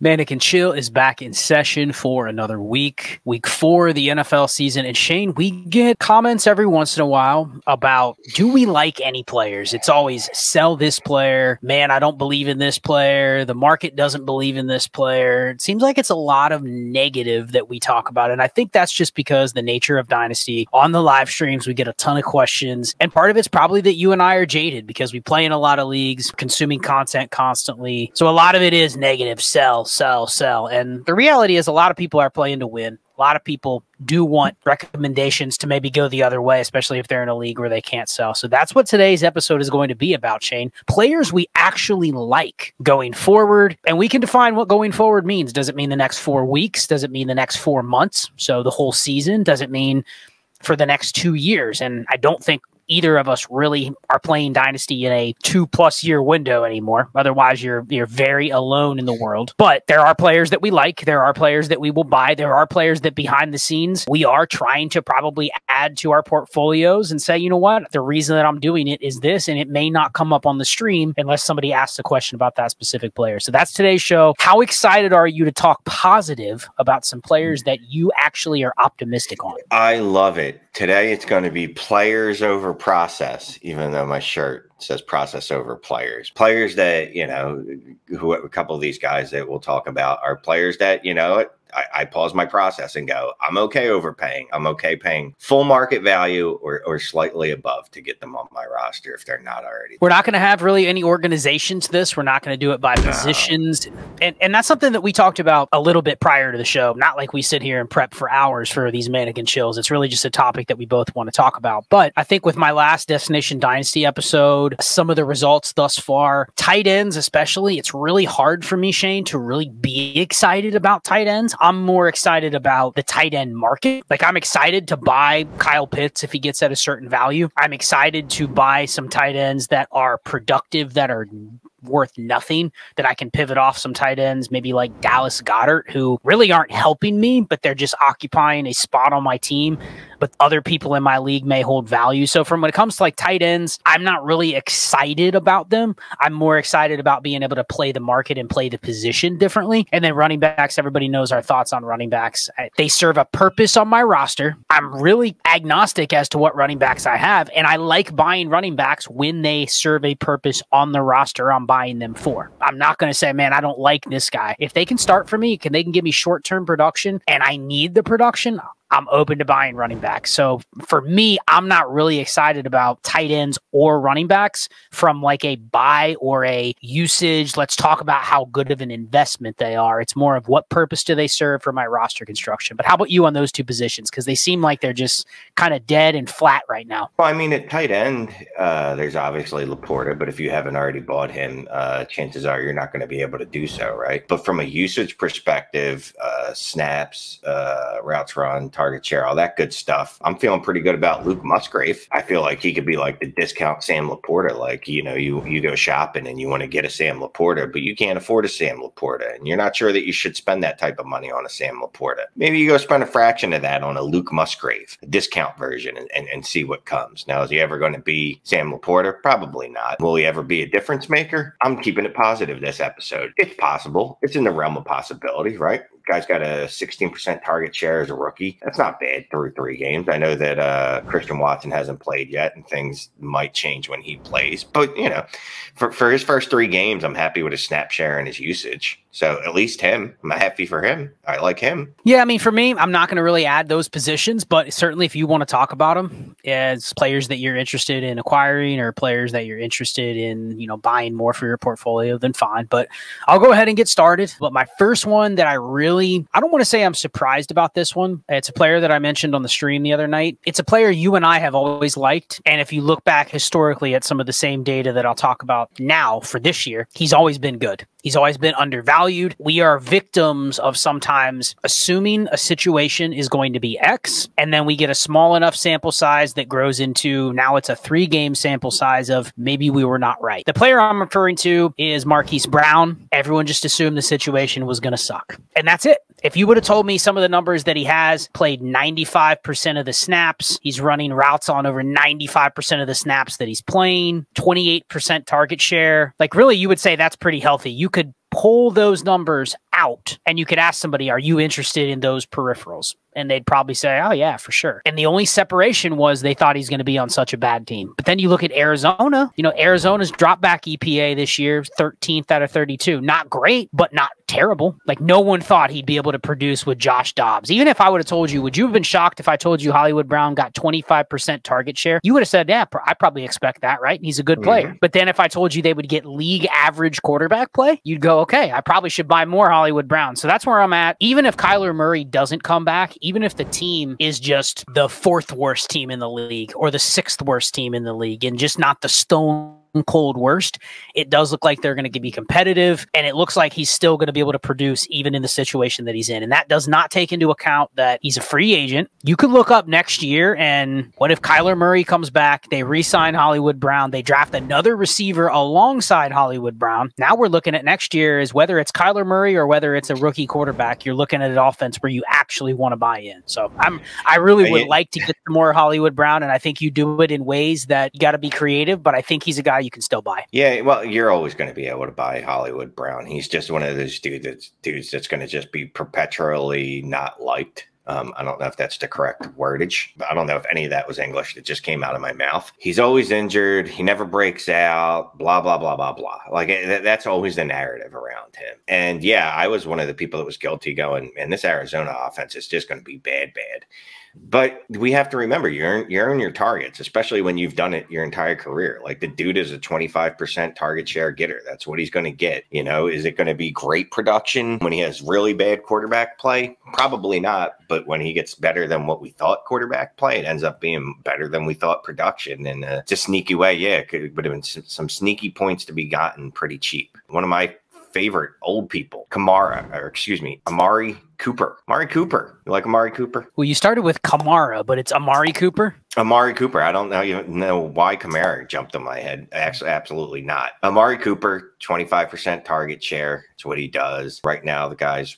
Manic and Chill is back in session for another week. Week 4 of the NFL season. And Shane, we get comments every once in a while about, do we like any players? It's always sell this player. Man, I don't believe in this player. The market doesn't believe in this player. It seems like it's a lot of negative that we talk about. And I think that's just because the nature of Dynasty. On the live streams, we get a ton of questions. And part of it's probably that you and I are jaded because we play in a lot of leagues, consuming content constantly. So a lot of it is negative, sell. And the reality is a lot of people are playing to win. A lot of people do want recommendations to maybe go the other way, especially if they're in a league where they can't sell. So that's what today's episode is going to be about, Shane. Players we actually like going forward. And we can define what going forward means. Does it mean the next 4 weeks? Does it mean the next 4 months? So the whole season? Does it mean for the next 2 years? And I don't think either of us really are playing Dynasty in a 2+ year window anymore. Otherwise, you're very alone in the world. But there are players that we like. There are players that we will buy. There are players that behind the scenes, we are trying to probably add to our portfolios and say, you know what, the reason that I'm doing it is this, and it may not come up on the stream unless somebody asks a question about that specific player. So that's today's show. How excited are you to talk positive about some players that you actually are optimistic on? I love it. Today, it's going to be players over process, even though my shirt says process over players. Players that, you know, a couple of these guys that we'll talk about are players that, you know, I pause my process and go, I'm okay overpaying. I'm okay paying full market value or slightly above to get them on my roster if they're not already. We're not going to have really any organization to this. We're not going to do it by positions. And that's something that we talked about a little bit prior to the show. Not like we sit here and prep for hours for these Manic and Chills. It's really just a topic that we both want to talk about. But I think with my last Destination Dynasty episode, some of the results thus far, tight ends especially, it's really hard for me, Shane, to really be excited about tight ends. I'm more excited about the tight end market. Like, I'm excited to buy Kyle Pitts if he gets at a certain value. I'm excited to buy some tight ends that are productive, that are worth nothing, that I can pivot off some tight ends, maybe like Dallas Goedert, who really aren't helping me, but they're just occupying a spot on my team. But other people in my league may hold value. So when it comes to like tight ends, I'm not really excited about them. I'm more excited about being able to play the market and play the position differently. And then running backs, everybody knows our thoughts on running backs. They serve a purpose on my roster. I'm really agnostic as to what running backs I have. And I like buying running backs when they serve a purpose on the roster I'm buying them for. I'm not going to say, man, I don't like this guy. If they can start for me, they can give me short-term production and I need the production, I'm open to buying running backs. So for me, I'm not really excited about tight ends or running backs from like a buy or a usage. Let's talk about how good of an investment they are. It's more of what purpose do they serve for my roster construction. But how about you on those two positions? Because they seem like they're just kind of dead and flat right now. Well, I mean, at tight end, there's obviously Laporta, but if you haven't already bought him, chances are you're not going to be able to do so, right? But from a usage perspective, snaps, routes run, target share, all that good stuff, I'm feeling pretty good about Luke Musgrave. I feel like he could be like the discount Sam Laporta. Like, you know, you go shopping and you want to get a Sam Laporta, but you can't afford a Sam Laporta, and you're not sure that you should spend that type of money on a Sam Laporta. Maybe you go spend a fraction of that on a Luke Musgrave, a discount version, and see what comes. Now, is he ever going to be Sam Laporta? Probably not. Will he ever be a difference maker? I'm keeping it positive this episode. It's possible. It's in the realm of possibility, right? Guy's got a 16% target share as a rookie. That's not bad through 3 games. I know that Christian Watson hasn't played yet, and things might change when he plays. But, you know, for his first 3 games, I'm happy with his snap share and his usage. So at least him, I'm happy for him. I like him. Yeah, I mean, for me, I'm not going to really add those positions, but certainly if you want to talk about them as players that you're interested in acquiring or players that you're interested in, you know, buying more for your portfolio, then fine. But I'll go ahead and get started. But my first one that I don't want to say I'm surprised about this one. It's a player that I mentioned on the stream the other night. It's a player you and I have always liked. And if you look back historically at some of the same data that I'll talk about now for this year, he's always been good. He's always been undervalued. We are victims of sometimes assuming a situation is going to be X, and then we get a small enough sample size that grows into now it's a 3-game sample size of maybe we were not right. The player I'm referring to is Marquise Brown. Everyone just assumed the situation was going to suck. And that's it. If you would have told me some of the numbers that he has, played 95% of the snaps, he's running routes on over 95% of the snaps that he's playing, 28% target share, like really you would say that's pretty healthy. You could pull those numbers out and you could ask somebody, are you interested in those peripherals? And they'd probably say, oh, yeah, for sure. And the only separation was they thought he's going to be on such a bad team. But then you look at Arizona, Arizona's drop back EPA this year, 13th out of 32. Not great, but not terrible. Like, no one thought he'd be able to produce with Josh Dobbs. Even if I would have told you, would you have been shocked if I told you Hollywood Brown got 25% target share? You would have said, yeah, I probably expect that, right? He's a good player. But then if I told you they would get league average quarterback play, you'd go, okay, I probably should buy more Hollywood Brown. So that's where I'm at. Even if Kyler Murray doesn't come back, even if the team is just the 4th worst team in the league or the 6th worst team in the league and just not the stone cold worst, it does look like they're going to be competitive, and it looks like he's still going to be able to produce even in the situation that he's in. And that does not take into account that he's a free agent. You could look up next year, and what if Kyler Murray comes back, they re-sign Hollywood Brown, they draft another receiver alongside Hollywood Brown. Now we're looking at next year is whether it's Kyler Murray or whether it's a rookie quarterback, you're looking at an offense where you actually want to buy in. So I really would like to get more Hollywood Brown, and I think you do it in ways that you got to be creative, but I think he's a guy you can still buy. Yeah, well, you're always going to be able to buy Hollywood Brown. He's just one of those dudes that's going to just be perpetually not liked. I don't know if that's the correct wordage, but I don't know if any of that was English that just came out of my mouth. He's always injured. He never breaks out, blah, blah, blah, blah, blah. Like that's always the narrative around him. And yeah, I was one of the people that was guilty going, and this Arizona offense is just going to be bad. But we have to remember, you earn your targets, especially when you've done it your entire career. Like, the dude is a 25% target share getter. That's what he's going to get. Is it going to be great production when he has really bad quarterback play? Probably not. But when he gets better than what we thought quarterback play, it ends up being better than we thought production. And it's a sneaky way. Yeah, it would have been some sneaky points to be gotten pretty cheap. One of my favorite old people, Amari Cooper. Amari Cooper. You like Amari Cooper? Well, you started with Kamara, but it's Amari Cooper? Amari Cooper. I don't know why Kamara jumped in my head. Actually, absolutely not. Amari Cooper, 25% target share. That's what he does. Right now, the guy's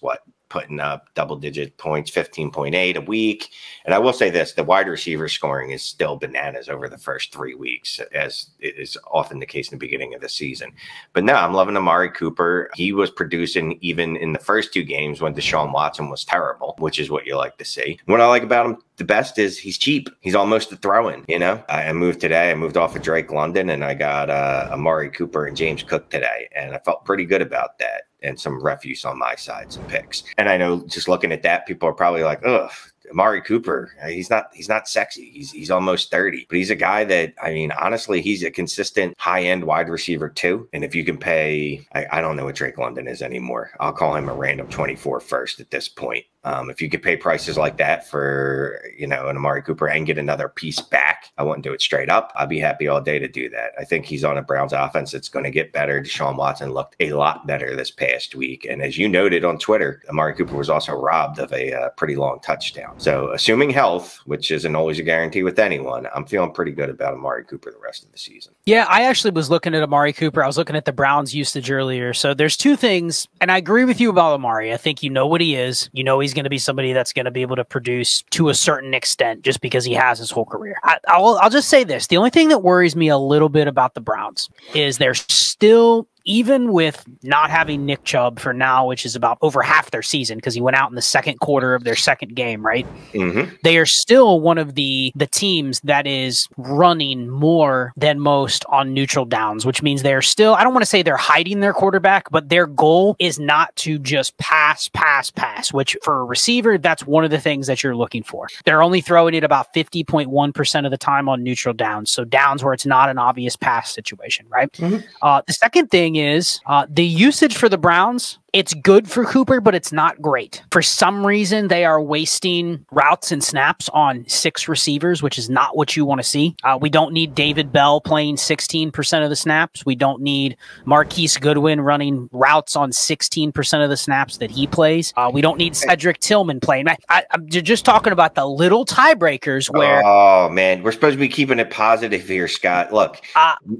putting up double-digit points, 15.8 a week. And I will say this, the wide receiver scoring is still bananas over the first 3 weeks, as it is often the case in the beginning of the season. But no, I'm loving Amari Cooper. He was producing even in the first 2 games when Deshaun Watson was terrible, which is what you like to see. What I like about him the best is he's cheap. He's almost a throw-in, I moved today. I moved off of Drake London, and I got Amari Cooper and James Cook today, and I felt pretty good about that. And some refuse on my side, some picks. And I know just looking at that, people are probably like, ugh, Amari Cooper, he's not sexy. He's almost 30, but he's a guy that, honestly, he's a consistent high-end wide receiver too. And if you can pay, I don't know what Drake London is anymore. I'll call him a random 24 first at this point. If you could pay prices like that for, an Amari Cooper and get another piece back, I wouldn't do it straight up. I'd be happy all day to do that. I think he's on a Browns offense that's going to get better. Deshaun Watson looked a lot better this past week. And as you noted on Twitter, Amari Cooper was also robbed of a pretty long touchdown. So assuming health, which isn't always a guarantee with anyone, I'm feeling pretty good about Amari Cooper the rest of the season. Yeah, I actually was looking at Amari Cooper. I was looking at the Browns usage earlier. So there's 2 things, and I agree with you about Amari. I think what he is. He's going to be somebody that's going to be able to produce to a certain extent just because he has his whole career. I'll just say this. The only thing that worries me a little bit about the Browns is they're still, even with not having Nick Chubb for now, which is about over half their season because he went out in the second quarter of their second game, right? Mm-hmm. They are still one of the teams that is running more than most on neutral downs, which means they're still, I don't want to say they're hiding their quarterback, but their goal is not to just pass, which for a receiver, that's one of the things that you're looking for. They're only throwing it about 50.1% of the time on neutral downs. So downs where it's not an obvious pass situation, right? Mm-hmm. The second thing is the usage for the Browns. It's good for Cooper, but it's not great. For some reason, they are wasting routes and snaps on 6 receivers, which is not what you want to see. We don't need David Bell playing 16% of the snaps. We don't need Marquise Goodwin running routes on 16% of the snaps that he plays. We don't need Cedric Tillman playing. I'm just talking about the little tiebreakers where... Oh, man. We're supposed to be keeping it positive here, Scott. Look,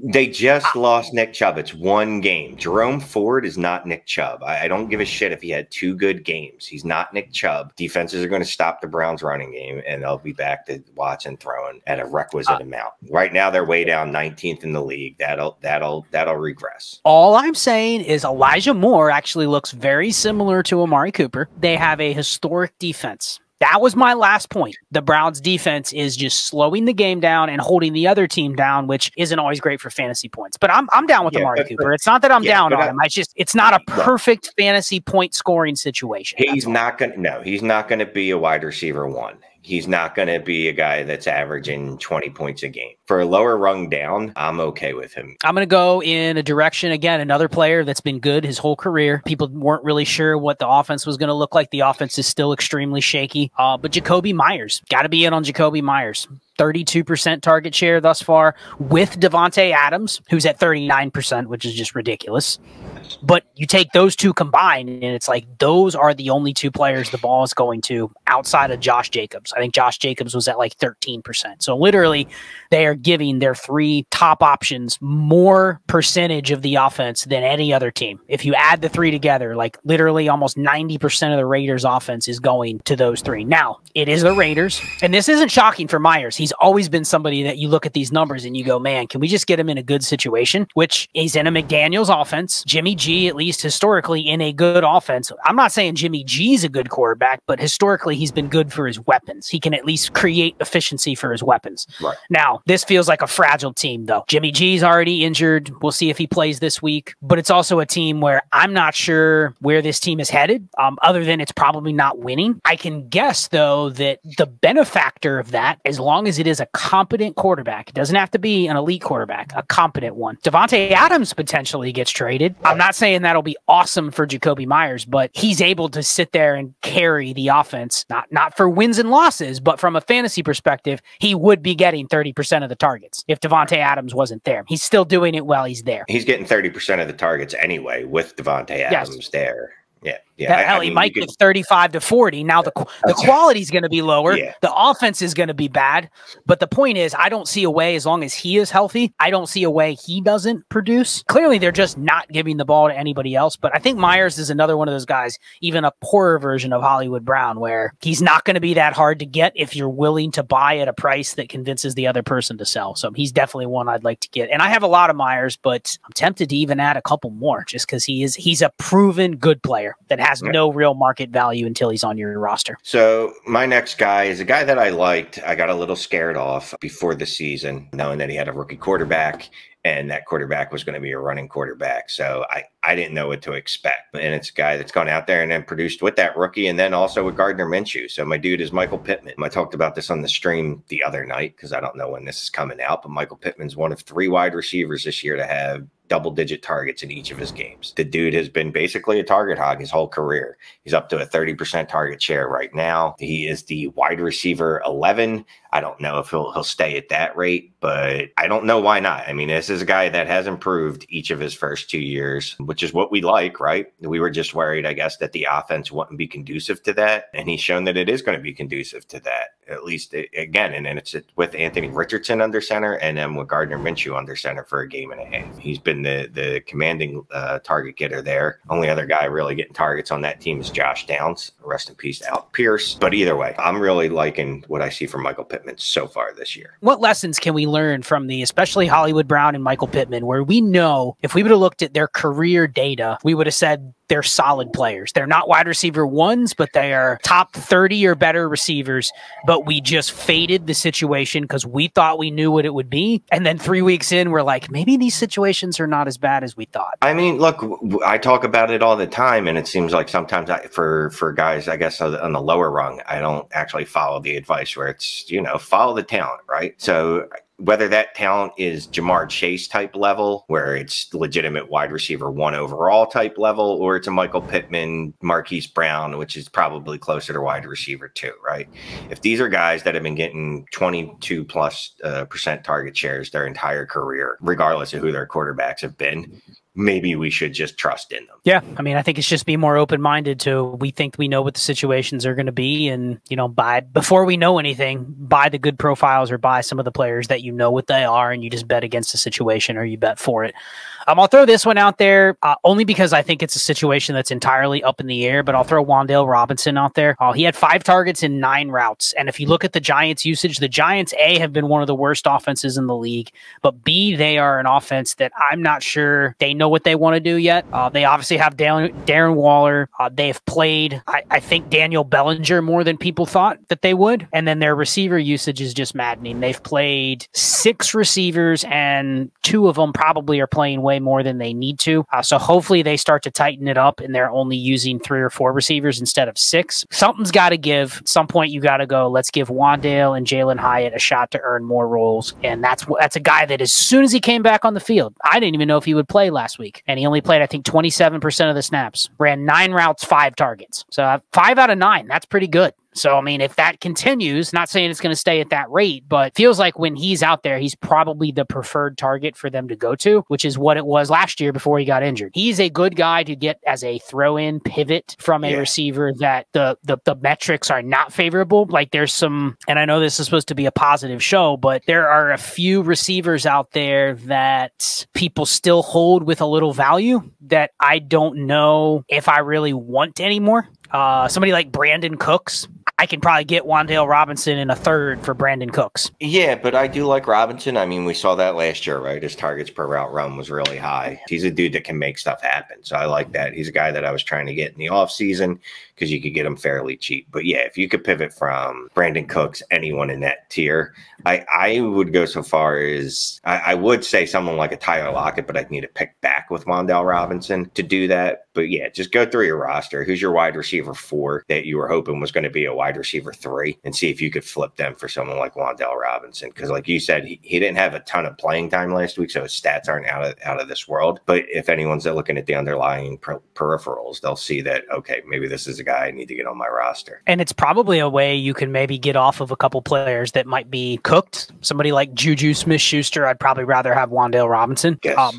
they just lost Nick Chubb. It's 1 game. Jerome Ford is not Nick Chubb. I I don't give a shit if he had 2 good games. He's not Nick Chubb. Defenses are going to stop the Browns running game, and they'll be back to Watson throwing at a requisite amount. Right now, they're way down 19th in the league. That'll regress. All I'm saying is Elijah Moore actually looks very similar to Amari Cooper. They have a historic defense. That was my last point. The Browns defense is just slowing the game down and holding the other team down, which isn't always great for fantasy points. But I'm down with Amari Cooper. It's not that I'm down on him. It's not a perfect fantasy point scoring situation. He's not going to be a wide receiver 1. He's not going to be a guy that's averaging 20 points a game. For a lower rung down, I'm okay with him. I'm going to go in a direction, again, another player that's been good his whole career. People weren't really sure what the offense was going to look like. The offense is still extremely shaky. But Jacoby Myers, got to be in on Jacoby Myers. 32% target share thus far with Devontae Adams, who's at 39%, which is just ridiculous. But you take those two combined, and it's like those are the only 2 players the ball is going to outside of Josh Jacobs. I think Josh Jacobs was at like 13%. So literally, they are giving their 3 top options more percentage of the offense than any other team. If you add the 3 together, like literally almost 90% of the Raiders' offense is going to those 3. Now, it is the Raiders, and this isn't shocking for Myers. He's always been somebody that you look at these numbers and you go, man, can we just get him in a good situation? Which he's in a McDaniels offense. Jimmy G, at least historically, in a good offense. I'm not saying Jimmy G's a good quarterback, but historically he's been good for his weapons. He can at least create efficiency for his weapons. Right. Now, this feels like a fragile team, though. Jimmy G's already injured. We'll see if he plays this week. But it's also a team where I'm not sure where this team is headed, other than it's probably not winning. I can guess, though, that the benefactor of that, as long as it is a competent quarterback, it doesn't have to be an elite quarterback, a competent one. Devontae Adams potentially gets traded. I'm not saying that'll be awesome for Jacoby Myers, but he's able to sit there and carry the offense, not for wins and losses, but from a fantasy perspective, he would be getting 30% of the targets if Devontae Adams wasn't there. He's still doing it while he's there. He's getting 30% of the targets anyway with Devontae Adams there. Yeah. Hell, he might get 35 to 40. Now the quality is going to be lower. Yeah. The offense is going to be bad. But the point is, I don't see a way, as long as he is healthy, I don't see a way he doesn't produce. Clearly, they're just not giving the ball to anybody else. But I think Myers is another one of those guys, even a poorer version of Hollywood Brown, where he's not going to be that hard to get if you're willing to buy at a price that convinces the other person to sell. So he's definitely one I'd like to get. And I have a lot of Myers, but I'm tempted to even add a couple more just because he's a proven good player that has no real market value until he's on your roster. So my next guy is a guy that I liked. I got a little scared off before the season, knowing that he had a rookie quarterback and that quarterback was going to be a running quarterback. So I didn't know what to expect. And it's a guy that's gone out there and then produced with that rookie and then also with Gardner Minshew. So my dude is Michael Pittman. I talked about this on the stream the other night because I don't know when this is coming out, but Michael Pittman's one of 3 wide receivers this year to have double-digit targets in each of his games. The dude has been basically a target hog his whole career. He's up to a 30% target share right now. He is the wide receiver 11. I don't know if he'll stay at that rate, but I don't know why not. I mean, this is a guy that has improved each of his first 2 years, which is what we like, right? We were just worried, I guess, that the offense wouldn't be conducive to that, and he's shown that it is going to be conducive to that, at least again. And then it's with Anthony Richardson under center and then with Gardner Minshew under center for a game and a half. He's been the commanding target getter there. Only other guy really getting targets on that team is Josh Downs. Rest in peace to Alec Pierce. But either way, I'm really liking what I see from Michael Pittman so far this year. What lessons can we learn from especially Hollywood Brown and Michael Pittman, where we know if we would have looked at their career data, we would have said they're solid players. They're not wide receiver 1s, but they are top 30 or better receivers. But we just faded the situation because we thought we knew what it would be. And then 3 weeks in, we're like, maybe these situations are not as bad as we thought. I mean, look, I talk about it all the time, and it seems like sometimes for guys, I guess, on the lower rung, I don't actually follow the advice where it's, follow the talent, right? So whether that talent is Jamar Chase type level, where it's legitimate wide receiver 1 overall type level, or it's a Michael Pittman, Marquise Brown, which is probably closer to wide receiver 2, right? If these are guys that have been getting 22+% target shares their entire career, regardless of who their quarterbacks have been, maybe we should just trust in them. Yeah. I mean, I think it's just be more open-minded to, we think we know what the situations are going to be. And, you know, before we know anything, buy the good profiles or buy some of the players that you know what they are, and you just bet against the situation or you bet for it. I'll throw this one out there only because I think it's a situation that's entirely up in the air, but I'll throw Wan'Dale Robinson out there. He had 5 targets in 9 routes. And if you look at the Giants' usage, the Giants, A, have been one of the worst offenses in the league, but B, they are an offense that I'm not sure they know what they want to do yet. They obviously have Darren Waller. They have played, I think, Daniel Bellinger more than people thought that they would. And then their receiver usage is just maddening. They've played 6 receivers, and 2 of them probably are playing way more than they need to. So hopefully they start to tighten it up and they're only using 3 or 4 receivers instead of 6. Something's got to give. At some point, you got to go, let's give Wan'Dale and Jalen Hyatt a shot to earn more roles. And that's a guy that as soon as he came back on the field, I didn't even know if he would play last week. And he only played, I think, 27% of the snaps. Ran 9 routes, 5 targets. So 5 out of 9. That's pretty good. So, I mean, if that continues, not saying it's going to stay at that rate, but feels like when he's out there, he's probably the preferred target for them to go to, which is what it was last year before he got injured. He's a good guy to get as a throw-in pivot from a receiver that the metrics are not favorable. Like there's some, and I know this is supposed to be a positive show, but there are a few receivers out there that people still hold with a little value that I don't know if I really want anymore. Somebody like Brandon Cooks. I can probably get Wan'Dale Robinson in a third for Brandon Cooks. Yeah, but I do like Robinson. I mean, we saw that last year, right? His targets per route run was really high. He's a dude that can make stuff happen. So I like that. He's a guy that I was trying to get in the offseason because you could get him fairly cheap. But yeah, if you could pivot from Brandon Cooks, anyone in that tier, I would go so far as I would say someone like a Tyler Lockett, but I'd need to pick back with Wan'Dale Robinson to do that. But yeah, just go through your roster. Who's your wide receiver 4 that you were hoping was going to be a wide receiver 3, and see if you could flip them for someone like Wan'Dale Robinson. Because like you said, he didn't have a ton of playing time last week, so his stats aren't out of this world. But if anyone's looking at the underlying peripherals, they'll see that, okay, maybe this is a guy I need to get on my roster. And it's probably a way you can maybe get off of a couple players that might be cooked. Somebody like Juju Smith-Schuster, I'd probably rather have Wan'Dale Robinson. Yes.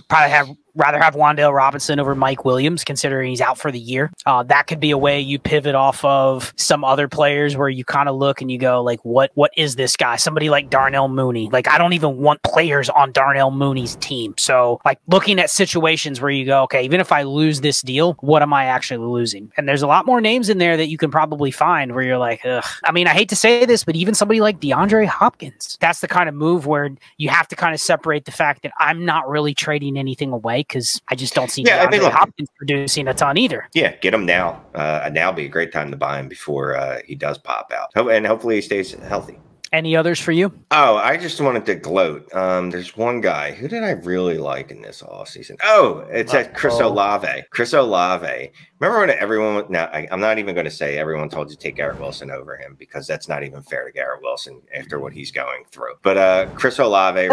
Rather have Wan'Dale Robinson over Mike Williams, considering he's out for the year. That could be a way you pivot off of some other players where you kind of look and you go, like, what is this guy? Somebody like Darnell Mooney. Like, I don't even want players on Darnell Mooney's team. So, like, looking at situations where you go, okay, even if I lose this deal, what am I actually losing? And there's a lot more names in there that you can probably find where you're like, ugh. I mean, I hate to say this, but even somebody like DeAndre Hopkins, that's the kind of move where you have to kind of separate the fact that I'm not really trading anything away, because I just don't see DeAndre Hopkins producing a ton either. Yeah, get him now. Now would be a great time to buy him before he does pop out. And hopefully he stays healthy. Any others for you? Oh, I just wanted to gloat. There's one guy. Who did I really like in this offseason? Oh, it's Chris Olave. Chris Olave. Remember when everyone – now, I'm not even going to say everyone told you to take Garrett Wilson over him, because that's not even fair to Garrett Wilson after what he's going through. But Chris Olave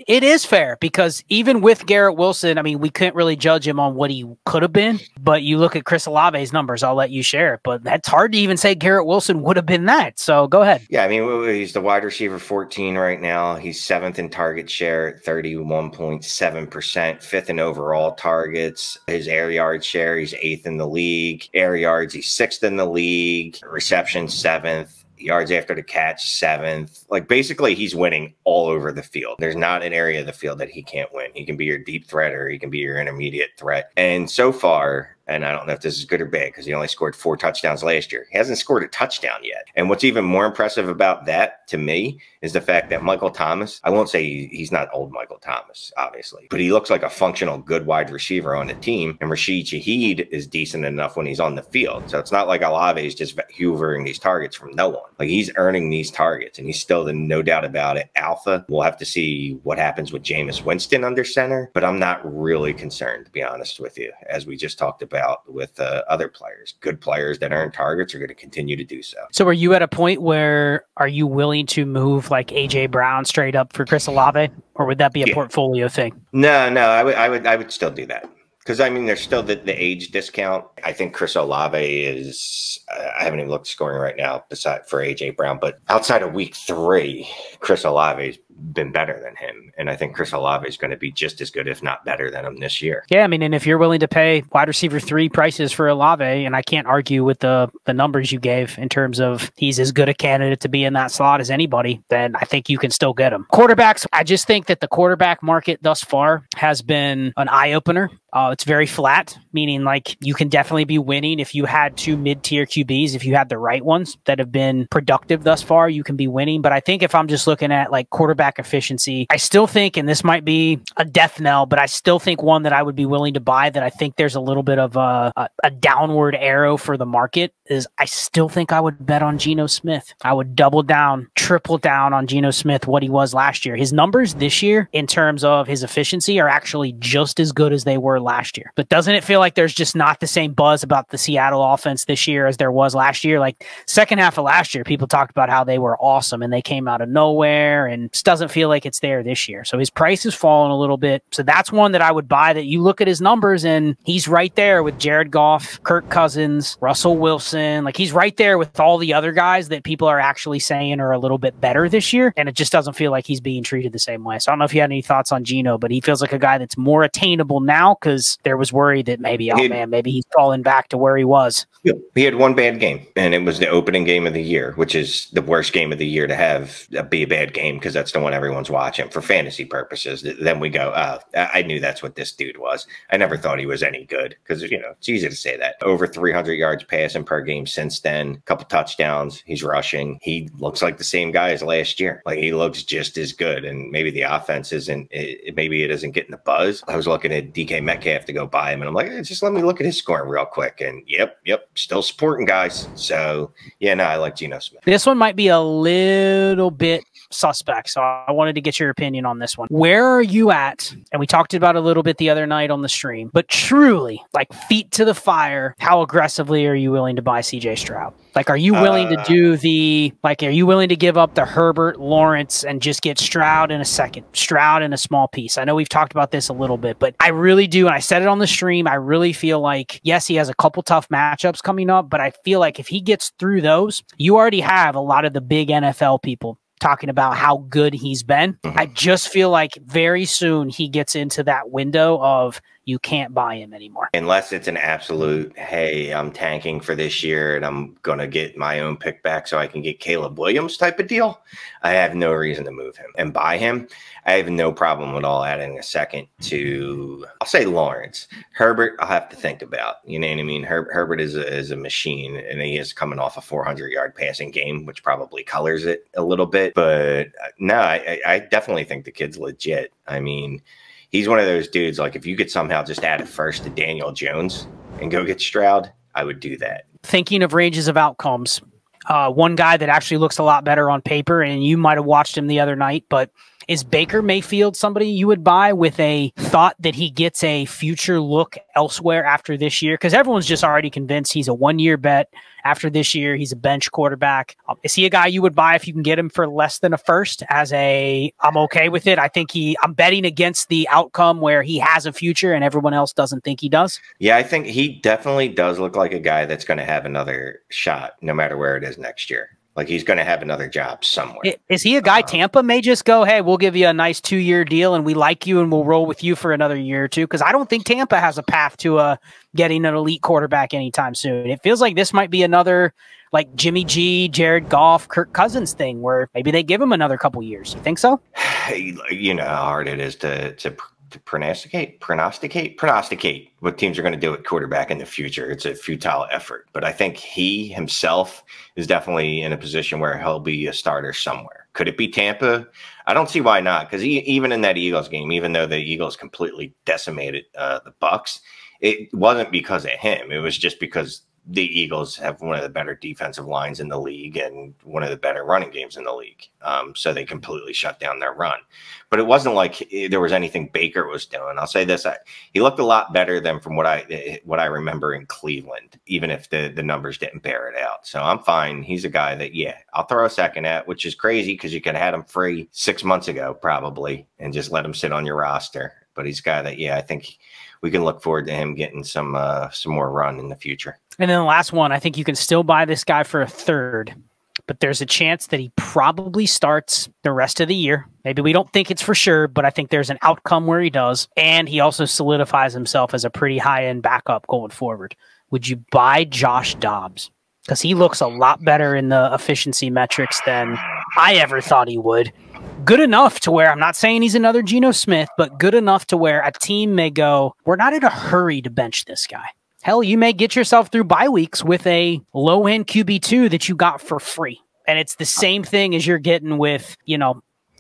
it is fair, because even with Garrett Wilson, I mean, we couldn't really judge him on what he could have been. But you look at Chris Olave's numbers, I'll let you share it. But that's hard to even say Garrett Wilson would have been that. So go ahead. Yeah, I mean, he's the wide receiver 14 right now. He's 7th in target share at 31.7%, 5th in overall targets. His air yard share, he's 8th in the league. Air yards, he's 6th in the league. Reception, 7th. Yards after the catch, 7th. Like, basically, he's winning all over the field. There's not an area of the field that he can't win. He can be your deep threat, or he can be your intermediate threat. And so far, and I don't know if this is good or bad, because he only scored 4 touchdowns last year. He hasn't scored a touchdown yet. And what's even more impressive about that, to me, is the fact that Michael Thomas, I won't say he's not old Michael Thomas, obviously, but he looks like a functional, good wide receiver on the team. And Rashid Shaheed is decent enough when he's on the field. So it's not like Olave is just hoovering these targets from no one. Like, he's earning these targets, and he's still, the no doubt about it, alpha. We'll have to see what happens with Jameis Winston under center, but I'm not really concerned, to be honest with you, as we just talked about with other players. Good players that earn targets are going to continue to do so. So are you at a point where, are you willing to move like AJ Brown straight up for Chris Olave, or would that be a portfolio thing? No, I would still do that. Because, I mean, there's still the age discount. I think Chris Olave is, I haven't even looked at scoring right now beside for A.J. Brown, but outside of week 3, Chris Olave's been better than him. And I think Chris Olave is going to be just as good, if not better than him this year. Yeah, I mean, and if you're willing to pay wide receiver 3 prices for Olave, and I can't argue with the numbers you gave in terms of he's as good a candidate to be in that slot as anybody, then I think you can still get him. Quarterbacks, I just think that the quarterback market thus far has been an eye-opener. It's very flat, meaning like you can definitely be winning if you had 2 mid-tier QBs. If you had the right ones that have been productive thus far, you can be winning. But I think if I'm just looking at like quarterback efficiency, I still think, and this might be a death knell, but I still think one that I would be willing to buy, that I think there's a little bit of a downward arrow for the market, is I still think I would bet on Geno Smith. I would double down, triple down on Geno Smith, what he was last year. His numbers this year in terms of his efficiency are actually just as good as they were last year. But doesn't it feel like there's just not the same buzz about the Seattle offense this year as there was last year? Like second half of last year, people talked about how they were awesome and they came out of nowhere, and it just doesn't feel like it's there this year. So his price has fallen a little bit. So that's one that I would buy, that you look at his numbers and he's right there with Jared Goff, Kirk Cousins, Russell Wilson. Like he's right there with all the other guys that people are actually saying are a little bit better this year. And it just doesn't feel like he's being treated the same way. So I don't know if you had any thoughts on Geno, but he feels like a guy that's more attainable now, because there was worry that maybe, maybe he's falling back to where he was. He had one bad game, and it was the opening game of the year, which is the worst game of the year to have be a bad game, because that's the one everyone's watching for fantasy purposes. Then we go, oh, I knew that's what this dude was. I never thought he was any good, because, you know, it's easy to say that. Over 300 yards passing per game since then, a couple touchdowns. He's rushing. He looks like the same guy as last year. Like, he looks just as good, and maybe the offense isn't, maybe it isn't getting the buzz. I was looking at DK Metcalf to go buy him, and I'm like, hey, just let me look at his scoring real quick. And yep, still supporting guys. So yeah, no, I like Geno Smith. This one might be a little bit suspect, so I wanted to get your opinion on this one. Where are you at? And we talked about it a little bit the other night on the stream, but truly, like feet to the fire, how aggressively are you willing to buy CJ Stroud? Like, are you willing to do are you willing to give up the Herbert, Lawrence, and just get Stroud in a second, Stroud in a small piece? I know we've talked about this a little bit, but I really do, and I said it on the stream, I really feel like, yes, he has a couple tough matchups coming up, but I feel like if he gets through those, you already have a lot of the big NFL people talking about how good he's been. I just feel like very soon he gets into that window of you can't buy him anymore. Unless it's an absolute, hey, I'm tanking for this year and I'm going to get my own pick back so I can get Caleb Williams type of deal. I have no reason to move him and buy him. I have no problem at all adding a second to, I'll say Lawrence. Herbert, I'll have to think about. You know what I mean? Herbert is a machine, and he is coming off a 400-yard passing game, which probably colors it a little bit. But no, I definitely think the kid's legit. I mean, he's one of those dudes, like if you could somehow just add it first to Daniel Jones and go get Stroud, I would do that. Thinking of ranges of outcomes, one guy that actually looks a lot better on paper, and you might have watched him the other night, but is Baker Mayfield somebody you would buy with a thought that he gets a future look elsewhere after this year? Because everyone's just already convinced he's a one-year bet. After this year, he's a bench quarterback. Is he a guy you would buy if you can get him for less than a first? I'm okay with it. I think I'm betting against the outcome where he has a future and everyone else doesn't think he does. Yeah, I think he definitely does look like a guy that's going to have another shot no matter where it is next year. Like, he's going to have another job somewhere. Is he a guy Tampa may just go, hey, we'll give you a nice 2-year deal and we like you and we'll roll with you for another year or two? Because I don't think Tampa has a path to getting an elite quarterback anytime soon. It feels like this might be another like Jimmy G, Jared Goff, Kirk Cousins thing where maybe they give him another couple years. You think so? You know how hard it is to prognosticate what teams are going to do at quarterback in the future. It's a futile effort, but I think he himself is definitely in a position where he'll be a starter somewhere. Could it be Tampa? I don't see why not, because even in that Eagles game, even though the Eagles completely decimated the Bucs, it wasn't because of him. It was just because the Eagles have one of the better defensive lines in the league and one of the better running games in the league. So they completely shut down their run. But it wasn't like there was anything Baker was doing. I'll say this. He looked a lot better than from what I remember in Cleveland, even if the numbers didn't bear it out. So I'm fine. He's a guy that, yeah, I'll throw a second at, which is crazy because you could have had him free 6 months ago probably and just let him sit on your roster. but he's a guy that, I think we can look forward to him getting some more run in the future. And then the last one, I think you can still buy this guy for a third, but there's a chance that he probably starts the rest of the year. Maybe we don't think it's for sure, but I think there's an outcome where he does. And he also solidifies himself as a pretty high-end backup going forward. Would you buy Josh Dobbs? Because he looks a lot better in the efficiency metrics than I ever thought he would. Good enough to where, I'm not saying he's another Geno Smith, but good enough to where a team may go, we're not in a hurry to bench this guy. Hell, you may get yourself through bye weeks with a low-end QB2 that you got for free. And it's the same thing as you're getting with,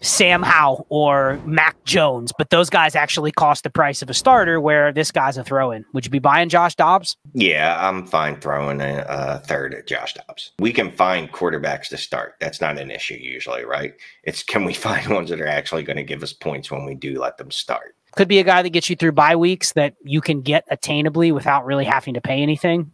Sam Howell or Mac Jones, but those guys actually cost the price of a starter where this guy's a throw-in. Would you be buying Josh Dobbs? Yeah, I'm fine throwing a third at Josh Dobbs. We can find quarterbacks to start. That's not an issue usually, right? It's can we find ones that are actually going to give us points when we do let them start? Could be a guy that gets you through bye weeks that you can get attainably without really having to pay anything.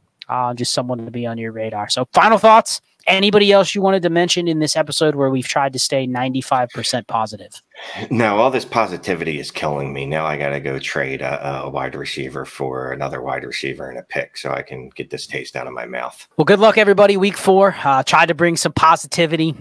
Just someone to be on your radar. So final thoughts. Anybody else you wanted to mention in this episode where we've tried to stay 95% positive? No, all this positivity is killing me. Now I got to go trade a wide receiver for another wide receiver and a pick so I can get this taste out of my mouth. Well, good luck, everybody. Week 4. Try to bring some positivity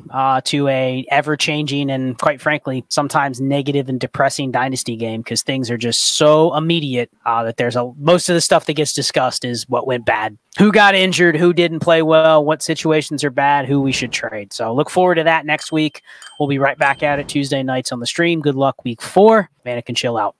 to a ever-changing and, quite frankly, sometimes negative and depressing Dynasty game because things are just so immediate that most of the stuff that gets discussed is what went bad. Who got injured, who didn't play well, what situations are bad, who we should trade. So look forward to that next week. We'll be right back at it Tuesday nights on the stream. Good luck week 4. Mannequin chill out.